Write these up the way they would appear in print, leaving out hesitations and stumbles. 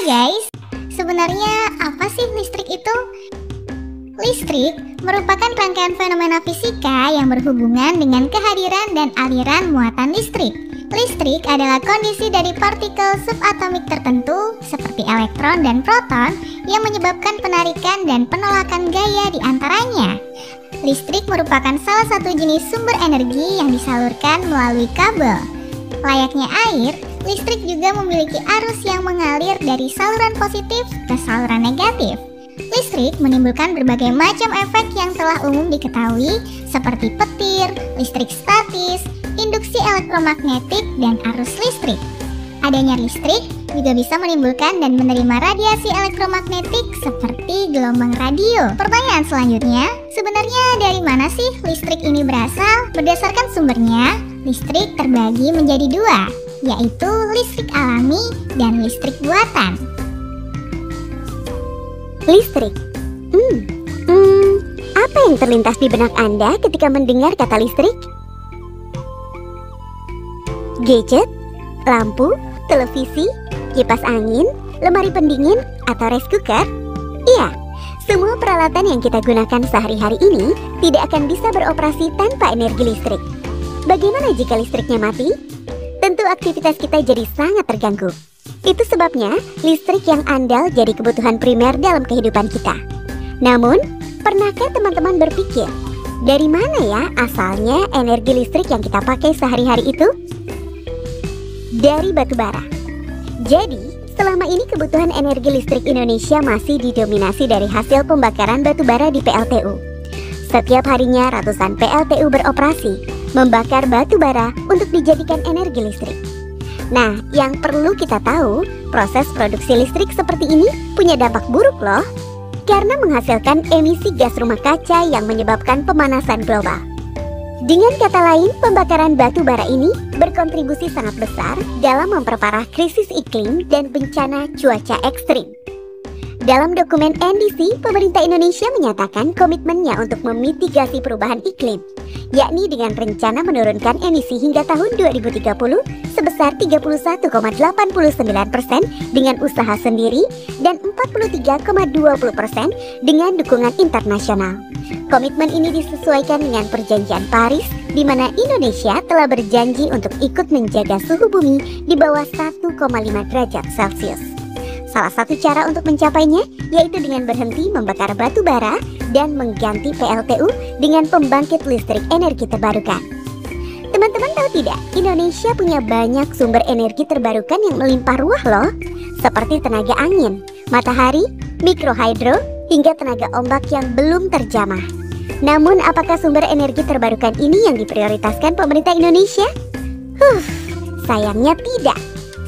Hai guys, sebenarnya apa sih listrik itu? Listrik merupakan rangkaian fenomena fisika yang berhubungan dengan kehadiran dan aliran muatan listrik. Listrik adalah kondisi dari partikel subatomik tertentu seperti elektron dan proton yang menyebabkan penarikan dan penolakan gaya di antaranya. Listrik merupakan salah satu jenis sumber energi yang disalurkan melalui kabel. Layaknya air, listrik juga memiliki arus yang mengalir dari saluran positif ke saluran negatif. Listrik menimbulkan berbagai macam efek yang telah umum diketahui seperti petir, listrik statis, induksi elektromagnetik, dan arus listrik. Adanya listrik juga bisa menimbulkan dan menerima radiasi elektromagnetik seperti gelombang radio. Pertanyaan selanjutnya, sebenarnya dari mana sih listrik ini berasal? Berdasarkan sumbernya, listrik terbagi menjadi dua, yaitu listrik alami dan listrik buatan. Listrik. Apa yang terlintas di benak Anda ketika mendengar kata listrik? Gadget, lampu, televisi, kipas angin, lemari pendingin, atau rice cooker? Iya, semua peralatan yang kita gunakan sehari-hari ini tidak akan bisa beroperasi tanpa energi listrik. Bagaimana jika listriknya mati? Tentu aktivitas kita jadi sangat terganggu. Itu sebabnya listrik yang andal jadi kebutuhan primer dalam kehidupan kita. Namun, pernahkah teman-teman berpikir, dari mana ya asalnya energi listrik yang kita pakai sehari-hari itu? Dari batu bara. Jadi, selama ini kebutuhan energi listrik Indonesia masih didominasi dari hasil pembakaran batu bara di PLTU. Setiap harinya ratusan PLTU beroperasi, membakar batu bara untuk dijadikan energi listrik. Nah, yang perlu kita tahu, proses produksi listrik seperti ini punya dampak buruk loh, karena menghasilkan emisi gas rumah kaca yang menyebabkan pemanasan global. Dengan kata lain, pembakaran batu bara ini berkontribusi sangat besar dalam memperparah krisis iklim dan bencana cuaca ekstrim. Dalam dokumen NDC, pemerintah Indonesia menyatakan komitmennya untuk memitigasi perubahan iklim, yakni dengan rencana menurunkan emisi hingga tahun 2030 sebesar 31,89% dengan usaha sendiri dan 43,20% dengan dukungan internasional. Komitmen ini disesuaikan dengan Perjanjian Paris, di mana Indonesia telah berjanji untuk ikut menjaga suhu bumi di bawah 1,5 derajat Celcius. Salah satu cara untuk mencapainya yaitu dengan berhenti membakar batu bara dan mengganti PLTU dengan pembangkit listrik energi terbarukan. Teman-teman tahu tidak, Indonesia punya banyak sumber energi terbarukan yang melimpah ruah loh, seperti tenaga angin, matahari, mikrohidro, hingga tenaga ombak yang belum terjamah. Namun apakah sumber energi terbarukan ini yang diprioritaskan pemerintah Indonesia? Sayangnya tidak.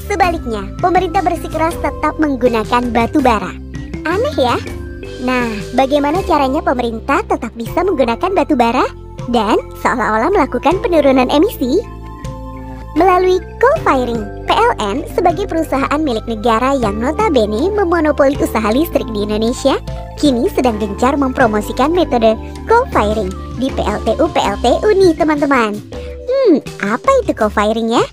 Sebaliknya, pemerintah bersikeras tetap menggunakan batu bara. Aneh ya? Nah, bagaimana caranya pemerintah tetap bisa menggunakan batu bara dan seolah-olah melakukan penurunan emisi? Melalui coal-firing, PLN sebagai perusahaan milik negara yang notabene memonopoli usaha listrik di Indonesia, kini sedang gencar mempromosikan metode coal-firing di PLTU nih teman-teman. Apa itu coal-firing ya?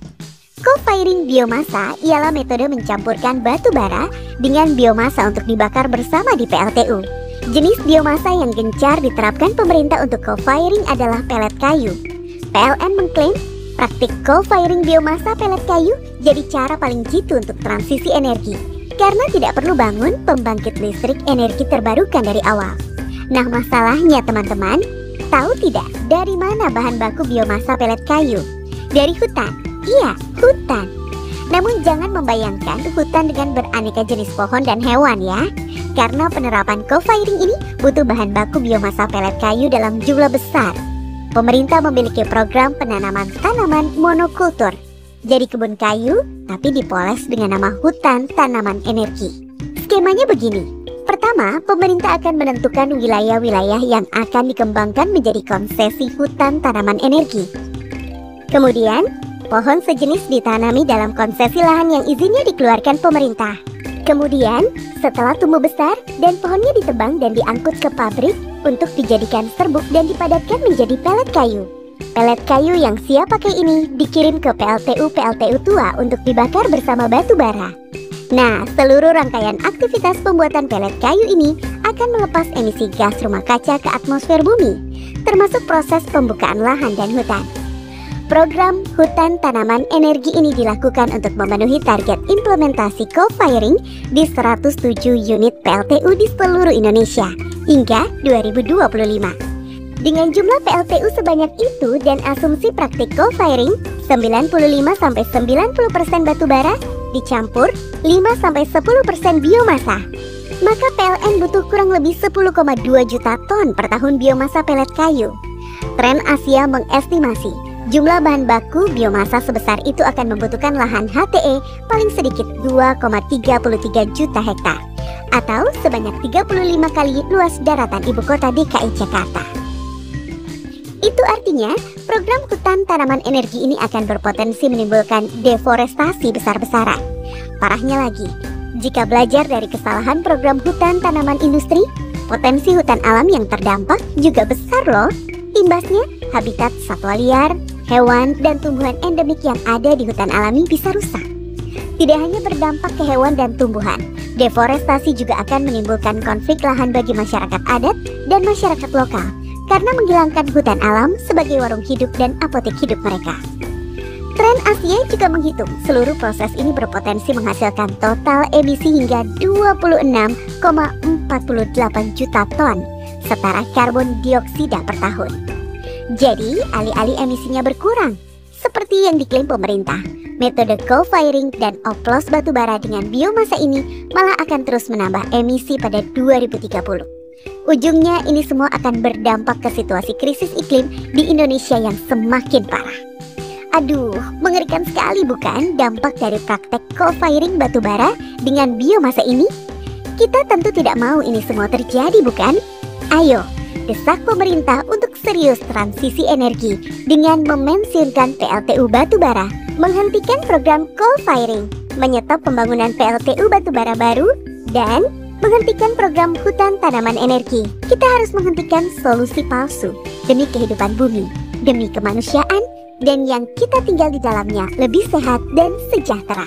Co-firing biomasa ialah metode mencampurkan batu bara dengan biomasa untuk dibakar bersama di PLTU. Jenis biomasa yang gencar diterapkan pemerintah untuk co-firing adalah pelet kayu. PLN mengklaim praktik co-firing biomasa pelet kayu jadi cara paling jitu untuk transisi energi, karena tidak perlu bangun pembangkit listrik energi terbarukan dari awal. Nah, masalahnya teman-teman, tahu tidak dari mana bahan baku biomasa pelet kayu? Dari hutan. Iya, hutan. Namun jangan membayangkan hutan dengan beraneka jenis pohon dan hewan ya. Karena penerapan co-firing ini butuh bahan baku biomasa pelet kayu dalam jumlah besar. Pemerintah memiliki program penanaman tanaman monokultur. Jadi kebun kayu, tapi dipoles dengan nama hutan tanaman energi. Skemanya begini. Pertama, pemerintah akan menentukan wilayah-wilayah yang akan dikembangkan menjadi konsesi hutan tanaman energi. Kemudian, pohon sejenis ditanami dalam konsesi lahan yang izinnya dikeluarkan pemerintah. Kemudian, setelah tumbuh besar dan pohonnya ditebang dan diangkut ke pabrik untuk dijadikan serbuk dan dipadatkan menjadi pelet kayu. Pelet kayu yang siap pakai ini dikirim ke PLTU tua untuk dibakar bersama batu bara. Nah, seluruh rangkaian aktivitas pembuatan pelet kayu ini akan melepas emisi gas rumah kaca ke atmosfer bumi, termasuk proses pembukaan lahan dan hutan. Program hutan tanaman energi ini dilakukan untuk memenuhi target implementasi co-firing di 107 unit PLTU di seluruh Indonesia hingga 2025. Dengan jumlah PLTU sebanyak itu dan asumsi praktik co-firing 95-90% batu bara dicampur 5-10% biomasa, maka PLN butuh kurang lebih 10,2 juta ton per tahun biomasa pelet kayu. Tren Asia mengestimasi jumlah bahan baku biomasa sebesar itu akan membutuhkan lahan HTE paling sedikit 2,33 juta hektar atau sebanyak 35 kali luas daratan ibu kota DKI Jakarta. Itu artinya program hutan tanaman energi ini akan berpotensi menimbulkan deforestasi besar-besaran. Parahnya lagi, jika belajar dari kesalahan program hutan tanaman industri, potensi hutan alam yang terdampak juga besar loh. Imbasnya, habitat satwa liar, hewan, dan tumbuhan endemik yang ada di hutan alami bisa rusak. Tidak hanya berdampak ke hewan dan tumbuhan, deforestasi juga akan menimbulkan konflik lahan bagi masyarakat adat dan masyarakat lokal karena menghilangkan hutan alam sebagai warung hidup dan apotek hidup mereka. Tren Asia juga menghitung seluruh proses ini berpotensi menghasilkan total emisi hingga 26,48 juta ton setara karbon dioksida per tahun. Jadi, alih-alih emisinya berkurang, seperti yang diklaim pemerintah, metode co-firing dan oplos batu bara dengan biomasa ini malah akan terus menambah emisi pada 2030. Ujungnya ini semua akan berdampak ke situasi krisis iklim di Indonesia yang semakin parah. Aduh, mengerikan sekali bukan dampak dari praktek co-firing batu bara dengan biomasa ini? Kita tentu tidak mau ini semua terjadi bukan? Ayo, desak pemerintah untuk serius transisi energi dengan memensiunkan PLTU batu bara, menghentikan program co-firing, menyetop pembangunan PLTU batu bara baru, dan menghentikan program hutan tanaman energi. Kita harus menghentikan solusi palsu demi kehidupan bumi, demi kemanusiaan, dan yang kita tinggal di dalamnya lebih sehat dan sejahtera.